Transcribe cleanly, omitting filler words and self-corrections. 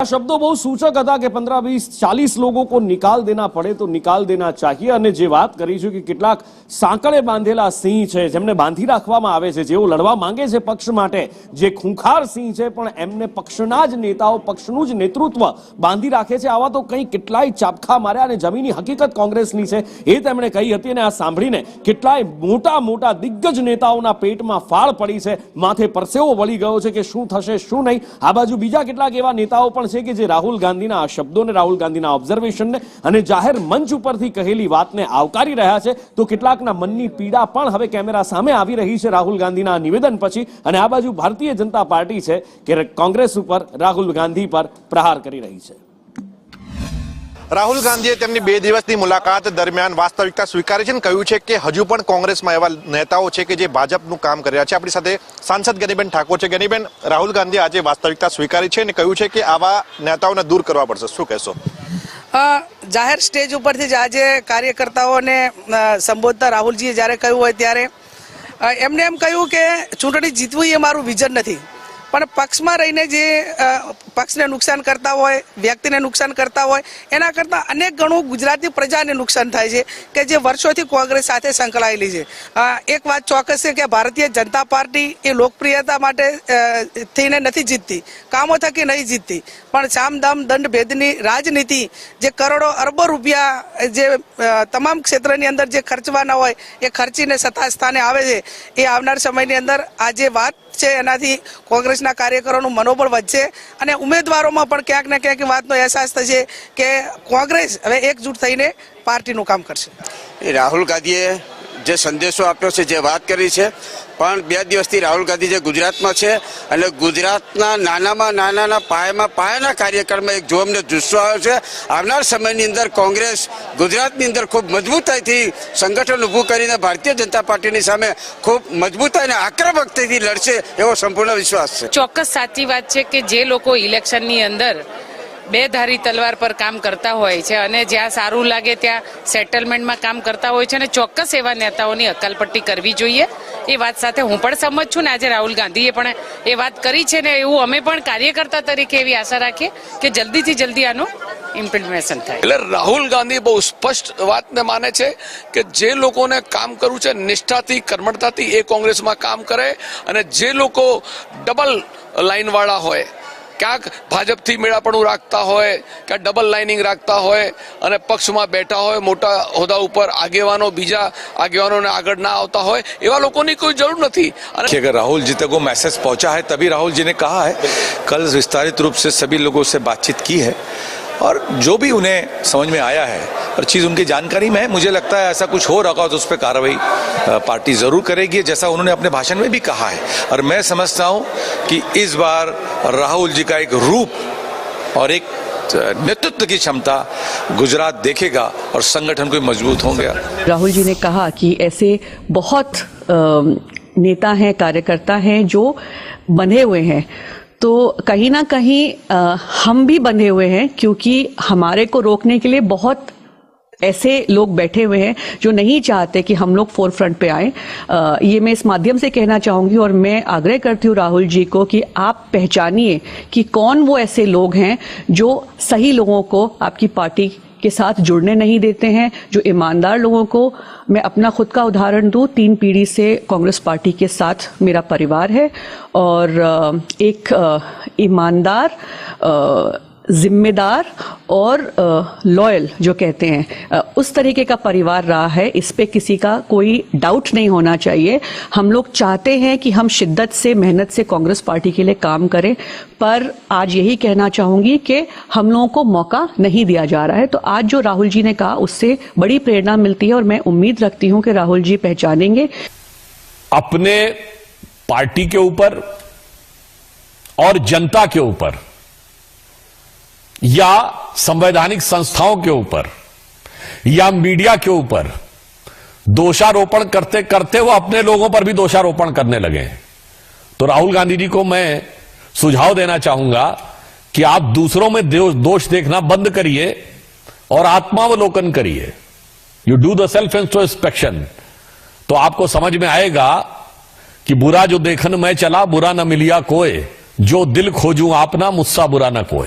शब्दों बहुत सूचक था कि 15, 20, 40 लोगों को निकाल देना पड़े तो निकाल देना चाहिए। અને જે વાત કરી છે કે કેટલાક સાંકળે બાંધેલા સિંહ છે જેમને બાંધી રાખવામાં આવે છે, જેઓ લડવા માંગે છે પક્ષ માટે, જે ખૂંખાર સિંહ છે પણ એમને પક્ષના જ નેતાઓ, પક્ષનું જ નેતૃત્વ બાંધી રાખે છે। આવા તો કંઈ કેટલાય ચાપખા માર્યા અને જમીની હકીકત કોંગ્રેસની છે એ તેમણે કહી હતી। અને આ સાંભળીને કેટલાય મોટા મોટા દિગ્ગજ નેતાઓના પેટમાં ફાળ પડી છે, માથે પરસેવો વળી ગયો છે કે શું થશે શું નહીં। આ બાજુ બીજા કેટલાક એવા નેતાઓ પણ છે કે જે રાહુલ ગાંધીના આ શબ્દોને, રાહુલ ગાંધીના ઓબ્ઝર્વેશનને અને જાહેર મંચ ઉપરથી કહેલી વાતને આવકારી રહ્યા છે। તો કેટલાકના મનની પીડા પણ હવે કેમેરા સામે આવી રહી છે રાહુલ ગાંધીના નિવેદન પછી। અને આ બાજુ ભારતીય જનતા પાર્ટી છે કે કોંગ્રેસ ઉપર, રાહુલ ગાંધી પર પ્રહાર કરી રહી છે। રાહુલ ગાંધીએ તેમની 2 દિવસની મુલાકાત દરમિયાન વાસ્તવિકતા સ્વીકારી છે અને કહ્યું છે કે હજુ પણ કોંગ્રેસમાં એવા નેતાઓ છે કે જે ભાજપનું કામ કરી રહ્યા છે। આપણી સાથે સાંસદ ગનીબેન ઠાકોર છે। ગનીબેન, રાહુલ ગાંધીએ આજે વાસ્તવિકતા સ્વીકારી છે અને કહ્યું છે કે આવા નેતાઓને દૂર કરવા પડશે, શું કહેશો? જાહેર સ્ટેજ ઉપરથી જ આજે કાર્યકર્તાઓને સંબોધતા રાહુલજીએ જ્યારે કહ્યું હોય ત્યારે એમને એમ કહ્યું કે ચૂંટણી જીતવું એ મારું વિઝન નથી, પણ પક્ષમાં રહીને જે પક્ષને નુકસાન કરતા હોય, વ્યક્તિને નુકસાન કરતા હોય, એના કરતાં અનેક ગણું ગુજરાતની પ્રજાને નુકસાન થાય છે કે જે વર્ષોથી કોંગ્રેસ સાથે સંકળાયેલી છે। એક વાત ચોક્કસ છે કે ભારતીય જનતા પાર્ટી એ લોકપ્રિયતા માટે થઈને નથી જીતતી, કામો થકી નહીં જીતતી, પણ સામ દામ દંડ ભેદની રાજનીતિ, જે કરોડો અરબો રૂપિયા જે તમામ ક્ષેત્રની અંદર જે ખર્ચવાના હોય એ ખર્ચીને સત્તા સ્થાને આવે છે, એ આવનાર સમયની અંદર આ જે વાત છે એનાથી કોંગ્રેસના કાર્યકરોનું મનોબળ વધશે અને ઉમેદવારોમાં પણ ક્યાંક ને ક્યાંક વાતનો અહેસાસ થશે કે કોંગ્રેસ હવે એકજૂટ થઈને પાર્ટીનું કામ કરશે। રાહુલ ગાંધીએ જે સંદેશો આપ્યો છે, જે વાત કરી છે, પણ 2 દિવસથી રાહુલ ગાંધી જે ગુજરાતમાં છે અને ગુજરાતના નાનામાં નાના પાયાના કાર્યક્રમમાં એક જોમને જુસ્સો આવ્યો છે। આવનાર સમયની અંદર કોંગ્રેસ ગુજરાતની અંદર ખૂબ મજબૂતાઈથી સંગઠન ઊભું કરીને ભારતીય જનતા પાર્ટીની સામે ખૂબ મજબૂતાઈ અને આક્રમકતાથી લડશે એવો સંપૂર્ણ વિશ્વાસ છે। ચોક્કસ સાચી વાત છે કે જે લોકો ઇલેક્શનની અંદર બે ધારી તલવાર પર કામ કરતા હોય છે અને જ્યાં સારું લાગે ત્યાં સેટલમેન્ટમાં કામ કરતા હોય છે અને ચોક્કસ એવા નેતાઓની હકાલપટ્ટી કરવી જોઈએ। એ વાત સાથે હું પણ સંમત છું ને આજે રાહુલ ગાંધીએ પણ એ વાત કરી છે ને એવું અમે પણ કાર્યકર્તા તરીકે એવી આશા રાખીએ કે જલ્દીથી જલ્દી આનું ઇમ્પ્લિમેન્ટેશન થાય। એટલે રાહુલ ગાંધી બહુ સ્પષ્ટ વાતને માને છે કે જે લોકોને કામ કરવું છે નિષ્ઠાથી, કર્મઠતાથી, એ કોંગ્રેસમાં કામ કરે અને જે લોકો ડબલ લાઈન વાળા હોય, ક્યાંક ભાજપથી મેળાપણું રાખતા હોય, ક્યાંક ડબલ લાઇનિંગ રાખતા હોય અને પક્ષમાં બેઠા હોય, મોટા હોદ્દા ઉપર આગેવાનો બીજા આગેवानों આગળ ના આવતા હોય, એવા લોકોની કોઈ જરૂર નથી। अगर राहुल जी तक वो मैसेज पहुंचा है तभी राहुल जी ने कहा है, कल विस्तारित रूप से सभी लोगों से बातचीत की है और जो भी उन्हें समझ में आया है और चीज़ उनकी जानकारी में है, मुझे लगता है ऐसा कुछ हो रहा होगा तो उस पर कार्रवाई पार्टी ज़रूर करेगी, जैसा उन्होंने अपने भाषण में भी कहा है। और मैं समझता हूँ कि इस बार राहुल जी का एक रूप और एक नेतृत्व की क्षमता गुजरात देखेगा और संगठन को मजबूत होंगे। राहुल जी ने कहा कि ऐसे बहुत नेता हैं, कार्यकर्ता हैं जो बंधे हुए हैं, तो कहीं ना कहीं हम भी बंधे हुए हैं क्योंकि हमारे को रोकने के लिए बहुत ऐसे लोग बैठे हुए हैं जो नहीं चाहते कि हम लोग फोर फ्रंट पे आए। ये मैं इस माध्यम से कहना चाहूँगी और मैं आग्रह करती हूँ राहुल जी को कि आप पहचानिए कि कौन वो ऐसे लोग हैं जो सही लोगों को आपकी पार्टी के साथ जुड़ने नहीं देते हैं, जो ईमानदार लोगों को। मैं अपना खुद का उदाहरण दूं, 3 पीढ़ी से कांग्रेस पार्टी के साथ मेरा परिवार है और एक ईमानदार, जिम्मेदार और लॉयल जो कहते हैं उस तरीके का परिवार रहा है। इस पे किसी का कोई डाउट नहीं होना चाहिए। हम लोग चाहते हैं कि हम शिद्दत से, मेहनत से कांग्रेस पार्टी के लिए काम करें, पर आज यही कहना चाहूंगी कि हम लोगों को मौका नहीं दिया जा रहा है। तो आज जो राहुल जी ने कहा उससे बड़ी प्रेरणा मिलती है और मैं उम्मीद रखती हूं कि राहुल जी पहचानेंगे। अपने पार्टी के ऊपर और जनता के ऊपर या संवैधानिक संस्थाओं के ऊपर या मीडिया के ऊपर दोषारोपण करते करते वो अपने लोगों पर भी दोषारोपण करने लगे। तो राहुल गांधी जी को मैं सुझाव देना चाहूंगा कि आप दूसरों में दोष देखना बंद करिए और आत्मावलोकन करिए। You do the self introspection, तो आपको समझ में आएगा कि बुरा जो देखन मैं चला, बुरा न मिलिया कोई, जो दिल खोजूं आपना, मुझसा बुरा न कोई।